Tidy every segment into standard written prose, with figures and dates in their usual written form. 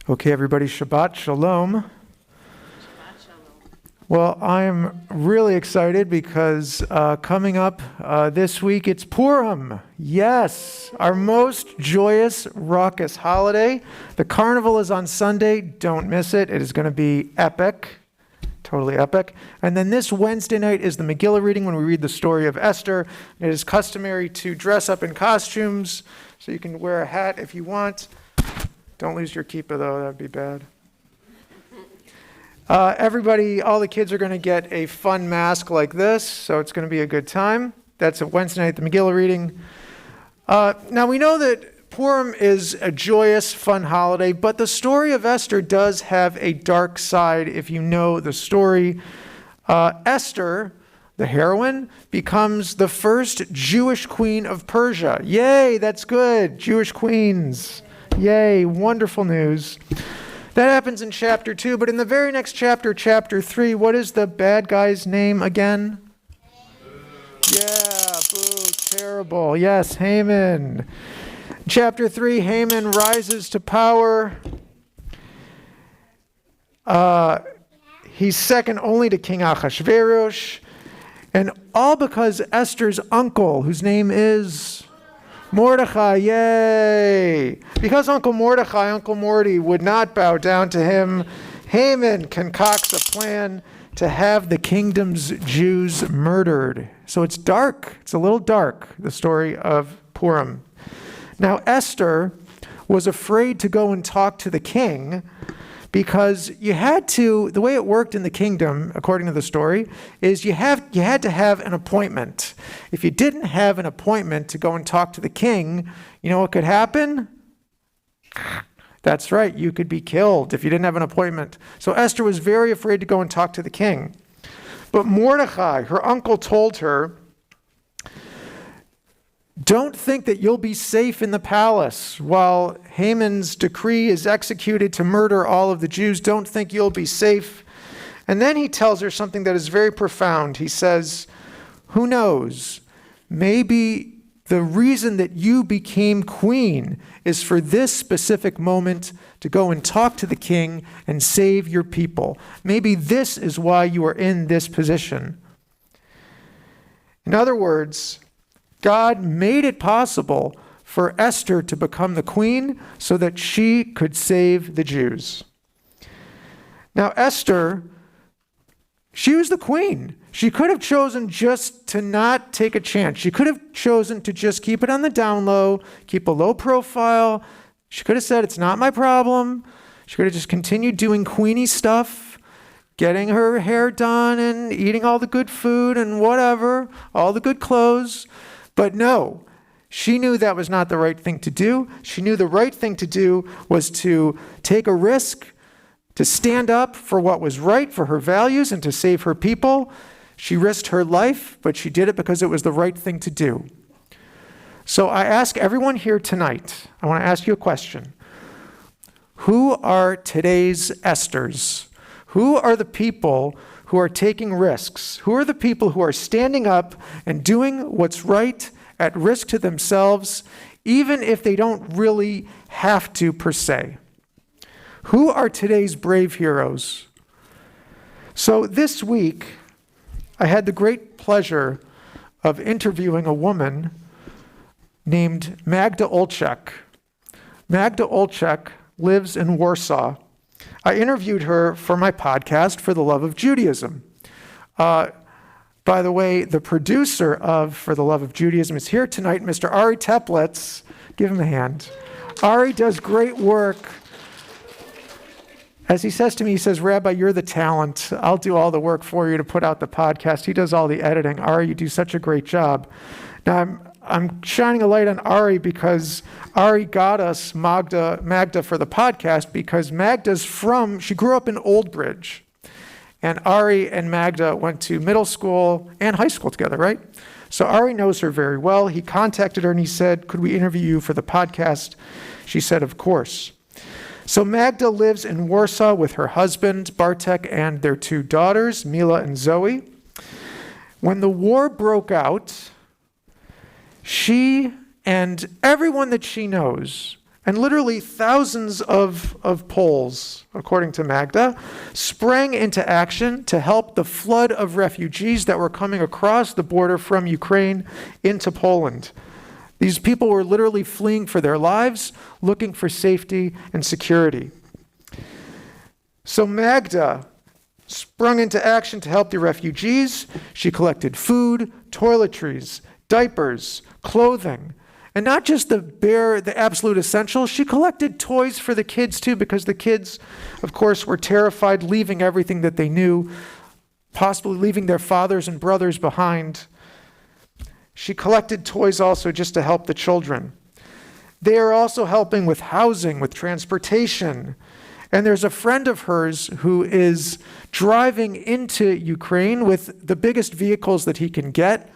Okay, everybody, Shabbat Shalom. Well, I'm really excited because coming up this week, it's Purim. Yes, our most joyous, raucous holiday. The carnival is on Sunday. Don't miss it. It is going to be epic, totally epic. And then this Wednesday night is the Megillah reading when we read the story of Esther. It is customary to dress up in costumes, so you can wear a hat if you want. Don't lose your kippah, though. That would be bad. Everybody, all the kids are going to get a fun mask like this, so it's going to be a good time. That's a Wednesday night, the Megillah reading. Now, we know that Purim is a joyous, fun holiday, but the story of Esther does have a dark side if you know the story. Esther, the heroine, becomes the first Jewish queen of Persia. Yay, that's good. Jewish queens. Yay, wonderful news. That happens in chapter 2, but in the very next chapter, chapter 3, what is the bad guy's name again? Yeah, boo, terrible. Yes, Haman. Chapter 3, Haman rises to power. He's second only to King Ahasuerus, and all because Esther's uncle, whose name is Mordechai, yay! Because Uncle Mordechai, Uncle Morty, would not bow down to him, Haman concocts a plan to have the kingdom's Jews murdered. So it's dark. It's a little dark, the story of Purim. Now, Esther was afraid to go and talk to the king because you had to, the way it worked in the kingdom, according to the story, is you had to have an appointment. If you didn't have an appointment to go and talk to the king, you know what could happen? That's right, you could be killed if you didn't have an appointment. So Esther was very afraid to go and talk to the king. But Mordechai, her uncle, told her, don't think that you'll be safe in the palace while Haman's decree is executed to murder all of the Jews. Don't think you'll be safe. And then he tells her something that is very profound. He says, who knows, maybe the reason that you became queen is for this specific moment to go and talk to the king and save your people. Maybe this is why you are in this position. In other words, God made it possible for Esther to become the queen so that she could save the Jews. Now, Esther, she was the queen. She could have chosen just to not take a chance. She could have chosen to just keep it on the down low, keep a low profile. She could have said, it's not my problem. She could have just continued doing queenie stuff, getting her hair done and eating all the good food and whatever, all the good clothes. But no, she knew that was not the right thing to do. She knew the right thing to do was to take a risk, to stand up for what was right, for her values, and to save her people. She risked her life, but she did it because it was the right thing to do. So I ask everyone here tonight, I want to ask you a question. Who are today's Esthers? Who are the people who are taking risks? Who are the people who are standing up and doing what's right at risk to themselves, even if they don't really have to per se? Who are today's brave heroes? So this week, I had the great pleasure of interviewing a woman named Magda Olczak. Magda Olczak lives in Warsaw. I interviewed her for my podcast, For the Love of Judaism. By the way, the producer of For the Love of Judaism is here tonight, Mr. Ari Teplitz. Give him a hand. Ari does great work. As he says to me, he says, Rabbi, you're the talent. I'll do all the work for you to put out the podcast. He does all the editing. Ari, you do such a great job. Now, I'm shining a light on Ari because Ari got us Magda for the podcast because she grew up in Old Bridge. And Ari and Magda went to middle school and high school together, right? So Ari knows her very well. He contacted her and he said, could we interview you for the podcast? She said, of course. So Magda lives in Warsaw with her husband, Bartek, and their two daughters, Mila and Zoe. When the war broke out, she and everyone that she knows And literally thousands of Poles, according to Magda, sprang into action to help the flood of refugees that were coming across the border from Ukraine into Poland. These people were literally fleeing for their lives, looking for safety and security. So Magda sprung into action to help the refugees. She collected food, toiletries, diapers, clothing, and not just the absolute essentials. She collected toys for the kids too, because the kids, of course, were terrified, leaving everything that they knew, possibly leaving their fathers and brothers behind. She collected toys also just to help the children. They are also helping with housing, with transportation. And there's a friend of hers who is driving into Ukraine with the biggest vehicles that he can get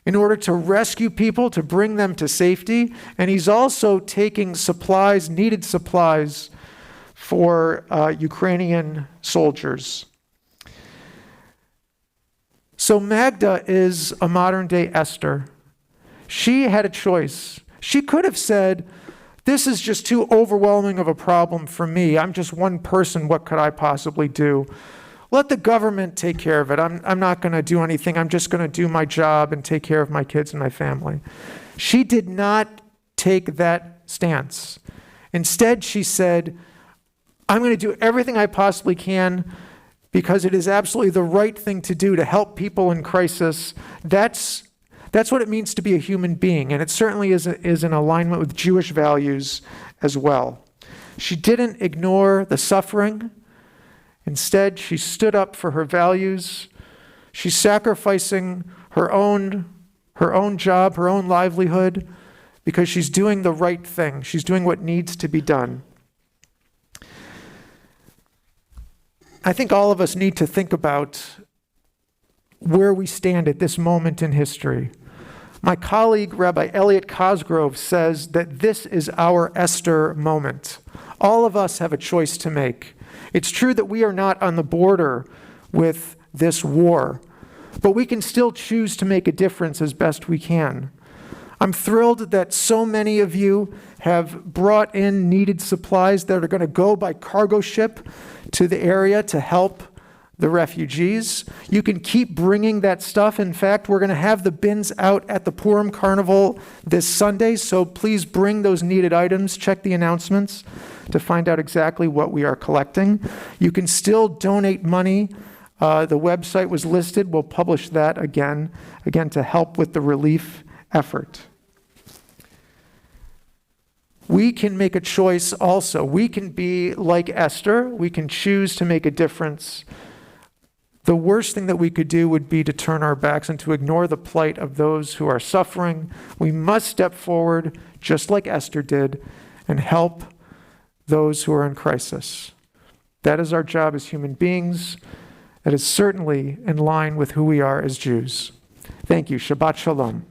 in order to rescue people, to bring them to safety. And he's also taking supplies, needed supplies, for Ukrainian soldiers. So Magda is a modern-day Esther. She had a choice. She could have said, this is just too overwhelming of a problem for me. I'm just one person. What could I possibly do? Let the government take care of it. I'm not going to do anything. I'm just going to do my job and take care of my kids and my family. She did not take that stance. Instead, she said, I'm going to do everything I possibly can because it is absolutely the right thing to do to help people in crisis. That's what it means to be a human being, and it certainly is in alignment with Jewish values as well. She didn't ignore the suffering. Instead, she stood up for her values. She's sacrificing her own job, her own livelihood, because she's doing the right thing. She's doing what needs to be done. I think all of us need to think about where we stand at this moment in history. My colleague, Rabbi Elliot Cosgrove, says that this is our Esther moment. All of us have a choice to make. It's true that we are not on the border with this war, but we can still choose to make a difference as best we can. I'm thrilled that so many of you have brought in needed supplies that are going to go by cargo ship to the area to help the refugees. You can keep bringing that stuff. In fact, we're going to have the bins out at the Purim Carnival this Sunday, so please bring those needed items. Check the announcements to find out exactly what we are collecting. You can still donate money. The website was listed. We'll publish that again to help with the relief effort. We can make a choice also. We can be like Esther. We can choose to make a difference. The worst thing that we could do would be to turn our backs and to ignore the plight of those who are suffering. We must step forward, just like Esther did, and help those who are in crisis. That is our job as human beings. That is certainly in line with who we are as Jews. Thank you. Shabbat Shalom.